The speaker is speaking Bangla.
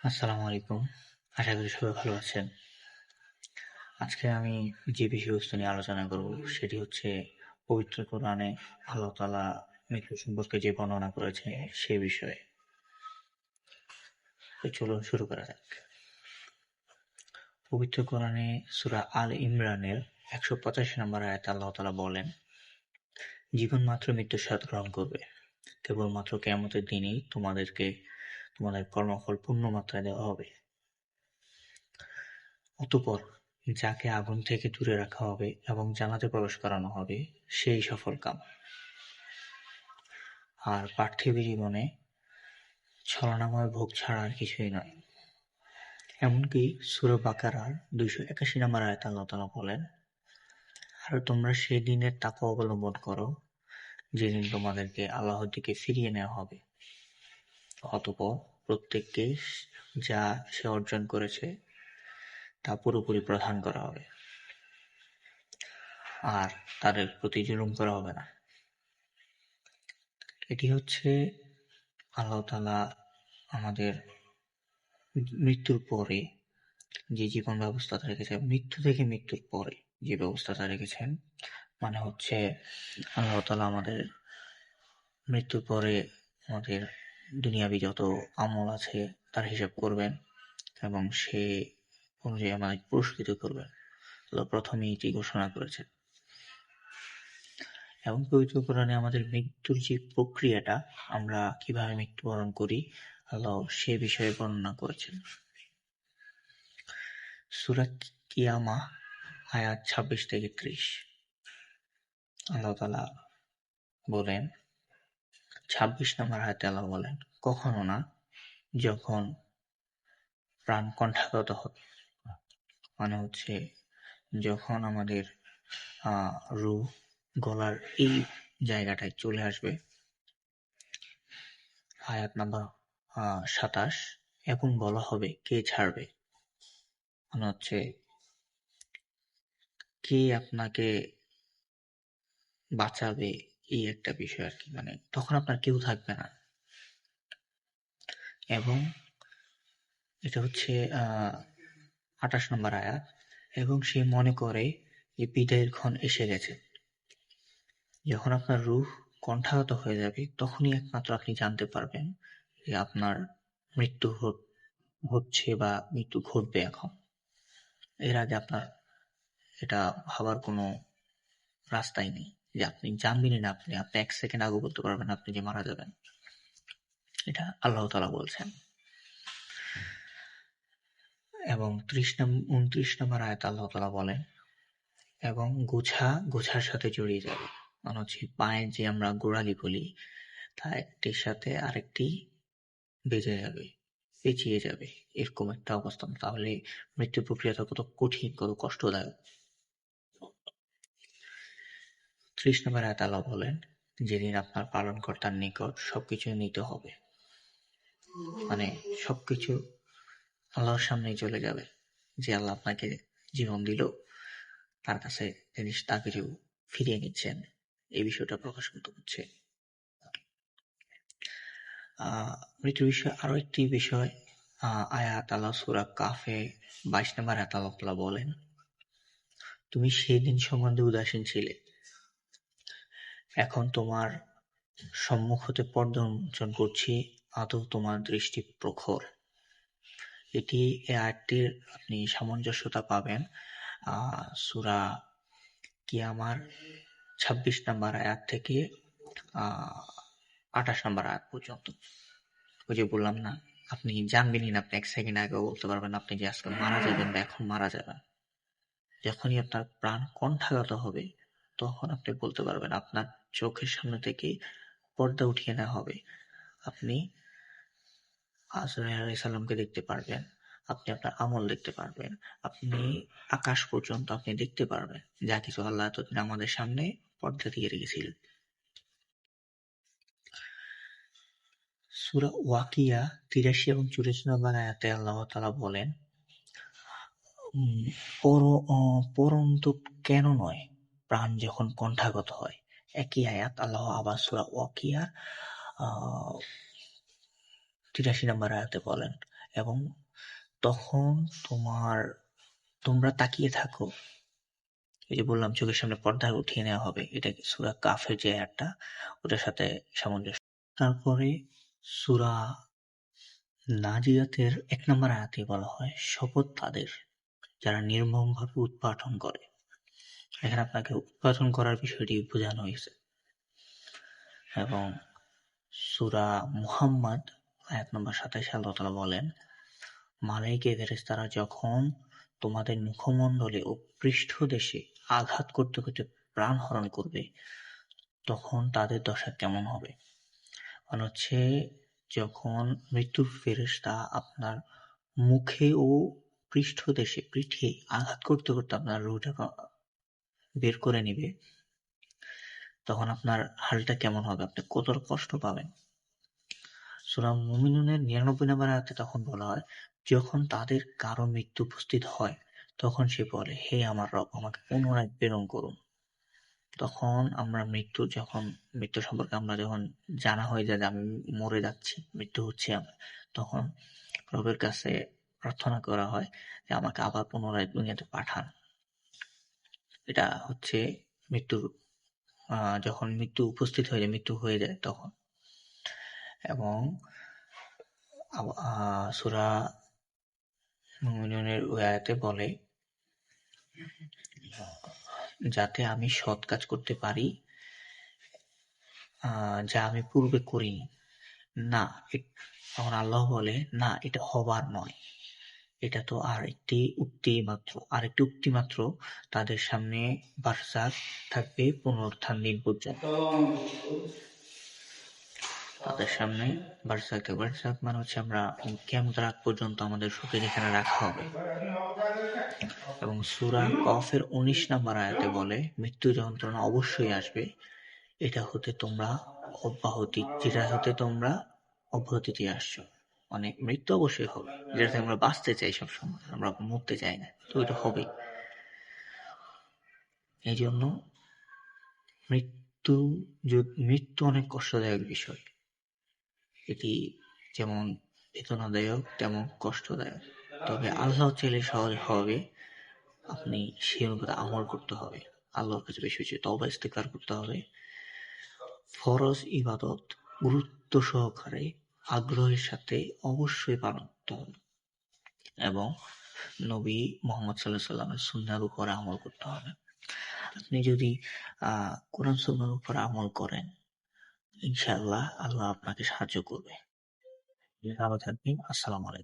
আসসালামু আলাইকুম। আশা করি সবাই ভালো আছেন। আজকে আমি যে বিষয়বস্তু নিয়ে আলোচনা করব সেটি হচ্ছে পবিত্র কোরআনে আল্লাহ তাআলা মৃত্যু সম্পর্কে যে বর্ণনা করেছে সে বিষয়ে। তো চলুন শুরু করা যাক। পবিত্র কোরআনে সূরা আল ইমরানের ১৮৫ নম্বর আয়াতে আল্লাহ তাআলা বলেন, জীবন মাত্র মৃত্যুর স্বাদ গ্রহণ করবে। কেবলমাত্র কিয়ামতের দিনেই তোমাদেরকে তোমাদের কর্মফল পূর্ণ মাত্রায় দেওয়া হবে। অতঃপর যাকে আগুন থেকে দূরে রাখা হবে এবং জান্নাতে প্রবেশ করানো হবে সেই সফলকাম। আর পার্থিব জীবনে ছলনাময় ভোগ ছাড়া আর কিছুই নয়। এমনকি সূরা বাকারার ২৮১ নম্বর আয়াতে আল্লাহ তাআলা বলেন, আর তোমরা সেই দিনের তাকওয়া অবলম্বন করো যেদিন তোমাদেরকে আল্লাহর দিকে ফিরিয়ে নেওয়া হবে। অতঃপর প্রত্যেককে যা সে অর্জন করেছে তা পুরোপুরি প্রদান করা হবে, আর তাদের প্রতি জুলুম করা হবে না। এটি হচ্ছে আল্লাহ তাআলা আমাদের মৃত্যুর পরে যে জীবন ব্যবস্থাটা রেখেছেন, মৃত্যু থেকে মৃত্যুর পরে যে ব্যবস্থাটা রেখেছেন, মানে হচ্ছে আল্লাহ তাআলা আমাদের মৃত্যুর পরে আমাদের দুনিয়াবি যত আমল আছে তার হিসাব করবেন এবং সে অনুযায়ী আমাদের পুরস্কৃত করবেন। আল্লাহ প্রথমেই এটি ঘোষণা করেছেন। এবং পবিত্র কোরআনে আমাদের মৃত্যুর যে প্রক্রিয়াটা, আমরা কিভাবে মৃত্যুবরণ করি, আল্লাহ সে বিষয়ে বর্ণনা করেছেন। সূরা কিয়ামা আয়াত ২৬ থেকে ৩০। আল্লাহ তাআলা বলেন, ২৬ নম্বর আয়াতে আল্লাহ বলেন, কখনো না যখন প্রাণ কণ্ঠাগত হবে, মানে হচ্ছে যখন আমাদের রূহ গলার এই জায়গাটায় চলে আসবে। আয়াত নাম্বার ২৭, এখন বলা হবে কে ছাড়বে, মানে হচ্ছে কে আপনাকে বাঁচাবে, এই একটা বিষয় আর কি। মানে তখন আপনার কেউ থাকবে না। এবং এটা হচ্ছে ২৮ নম্বর আয়াত, এবং সে মনে করে যে বিদায়ের ক্ষণ এসে গেছে। যখন আপনার রূহ কণ্ঠাগত হয়ে যাবে তখনই একমাত্র আপনি জানতে পারবেন যে আপনার মৃত্যু হচ্ছে বা মৃত্যু ঘটবে এখন। এর আগে আপনার এটা ভাবার কোনো রাস্তাই নেই যে আপনি জানবেনই না। আপনি ১ সেকেন্ড আগে বলতে পারবেন আপনি যে মারা যাবেন। এটা আল্লাহ তাআলা বলছেন। এবং ২৯ নম্বর আয়াতে আল্লাহ তাআলা বলেন, এবং গোছার সাথে জড়িয়ে যাবে, মানে হচ্ছে পায়ে যে আমরা গোড়ালি বলি তা একটির সাথে আরেকটি বেজে যাবে, পেঁচিয়ে যাবে, এরকম একটা অবস্থান। তাহলে মৃত্যু প্রক্রিয়াটা কত কঠিন, কত কষ্টদায়ক। ৩০ নম্বর আয়াতে আল্লাহ বলেন, যেদিন আপনার পালনকর্তার নিকট সবকিছু নিতে হবে, মানে সবকিছু আল্লাহর সামনেই চলে যাবে। যে আল্লাহ আপনাকে জীবন দিল, তার কাছে জিনিস তা কিছু ফিরিয়ে নিচ্ছেন, এই বিষয়টা প্রকাশ করতে হচ্ছে। মৃত্যুর বিষয়ে আরো একটি বিষয়, আয়াত আল্লাহ সূরা কাফে ২২ নম্বর আয়াতে আল্লাহ তাআলা বলেন, তুমি সেই দিন সম্বন্ধে উদাসীন ছিলে, এখন তোমার সম্মুখ হতে পর্দা উন্মোচন করছি, আদৌ তোমার দৃষ্টি প্রখর। এই আয়াতটির আপনি সামঞ্জস্যতা পাবেন সূরা কিয়ামার ২৬ নম্বর আয়াত থেকে ২৮ নম্বর আয়াত পর্যন্ত। ওই যে বললাম না, আপনি জানবেনই না, আপনি ১ সেকেন্ড আগেও বলতে পারবেন আপনি যে আজকে মারা যাবেন বা এখন মারা যাবেন। যখনই আপনার প্রাণ কণ্ঠাগত হবে তখন আপনি বলতে পারবেন, আপনার চোখের সামনে থেকে পর্দা উঠিয়ে নেওয়া হবে। আপনি আজরাইল আলাইহিস সালামকে দেখতে পারবেন, আপনি আপনার আমল দেখতে পারবেন, আপনি আকাশ পর্যন্ত আপনি দেখতে পারবেন, যা কিছু আল্লাহ এতদিন আমাদের সামনে পর্দা দিয়ে রেখেছিলেন। সূরা ওয়াকিয়া ৮৩ এবং ৮৪ নম্বর আয়াতে আল্লাহ তাআলা বলেন, পরন্তু কেন নয়, প্রাণ যখন কণ্ঠাগত হয়। একই আয়াত আল্লাহ আবার সূরা ওয়াকিয়ার 83 নম্বর আয়াতে বলেন, এবং তখন তোমরা তাকিয়ে থাকো। এই যে বললাম চোখের সামনে পর্দা উঠিয়ে নেওয়া হবে, এটা সূরা কাফের যে আয়াতটা ওটার সাথে সামঞ্জস্য। তারপরে সূরা নাজিয়াতের 1 নম্বর আয়াতে বলা হয়, শপথ তাদের যারা নির্মমভাবে উৎপাটন করে। এখানে আপনাকে উৎপাটন করার বিষয়টি বোঝানো হয়েছে। এবং সূরা মুহাম্মদ আয়াত নম্বর 27 আল্লাহ তাআলা বলেন, মালায়েকা ফেরেশতারা যখন তোমাদের মুখমণ্ডলে ও পৃষ্ঠদেশে আঘাত করতে করতে প্রাণ হরণ করবে, তখন তাদের দশা কেমন হবে? মানে হচ্ছে, যখন মৃত্যুর ফেরেশতা আপনার মুখে ও পৃষ্ঠদেশে পিঠে আঘাত করতে করতে আপনার রূহটা বের করে নিবে, তখন আপনার হালটা কেমন হবে? আপনি কতটা কষ্ট পাবেন? সূরা মুমিনুনের 99 নম্বর আয়াতে তখন বলা হয়, যখন তাদের কারো মৃত্যু উপস্থিত হয়, তখন সে বলে, হে আমার রব, আমাকে পুনরায় প্রেরণ করুন। তখন আমরা মৃত্যু সম্পর্কে আমরা যখন জানা হয়ে যায় যে আমি মরে যাচ্ছি, মৃত্যু হচ্ছে আমার, তখন রবের কাছে প্রার্থনা করা হয় যে আমাকে আবার পুনরায় দুনিয়াতে পাঠান। এটা হচ্ছে মৃত্যু, যখন মৃত্যু উপস্থিত হয়ে যায়, মৃত্যু হয়ে যায় তখন। এবং সূরা মুমিনুনের ওই আয়াতে বলে, যাতে আমি সৎ কাজ করতে পারি যা আমি পূর্বে করিনি। না, তখন আল্লাহ বলে, না, এটা হবার নয়, এটা তো আরেকটি উক্তি মাত্র। তাদের সামনে বারযাখ থাকবে পুনরুত্থান দিন পর্যন্ত। তাদের সামনে বারযাখ থাকবে। বারযাখ মানে হচ্ছে আমরা কিয়ামতের আগ পর্যন্ত আমাদের শরীর এখানে রাখা হবে। এবং সূরা কফের 19 নম্বর আয়াতে বলে, মৃত্যু যন্ত্রণা অবশ্যই আসবে, যেটা হতে তোমরা অব্যাহতি দিয়ে আসছো। মানে মৃত্যু অবশ্যই হবে, যেটাতে আমরা বাঁচতে চাই, সবসময় আমরা মরতে চাই না, তো এটা হবেই। এই জন্য মৃত্যু অনেক কষ্টদায়ক বিষয়। এটি যেমন বেদনাদায়ক তেমন কষ্টদায়ক। তবে আল্লাহ চাইলে সহজ হবে, আপনি সেই অনুপাতে আমল করতে হবে, আল্লাহর কাছে বেশি বেশি তওবা ইস্তেগফার করতে হবে, ফরজ ইবাদত গুরুত্ব সহকারে আগ্রহের সাথে অবশ্যই পালন করতে হবে, এবং নবী মুহাম্মদ সাল্লাল্লাহু আলাইহি ওয়াসাল্লামের সুন্নাহর উপর আমল করতে হবে। আপনি যদি কোরআন সুন্নাহর উপর আমল করেন, ইনশাআল্লাহ আল্লাহ আপনাকে সাহায্য করবে। ভালো থাকবেন। আসসালামু আলাইকুম।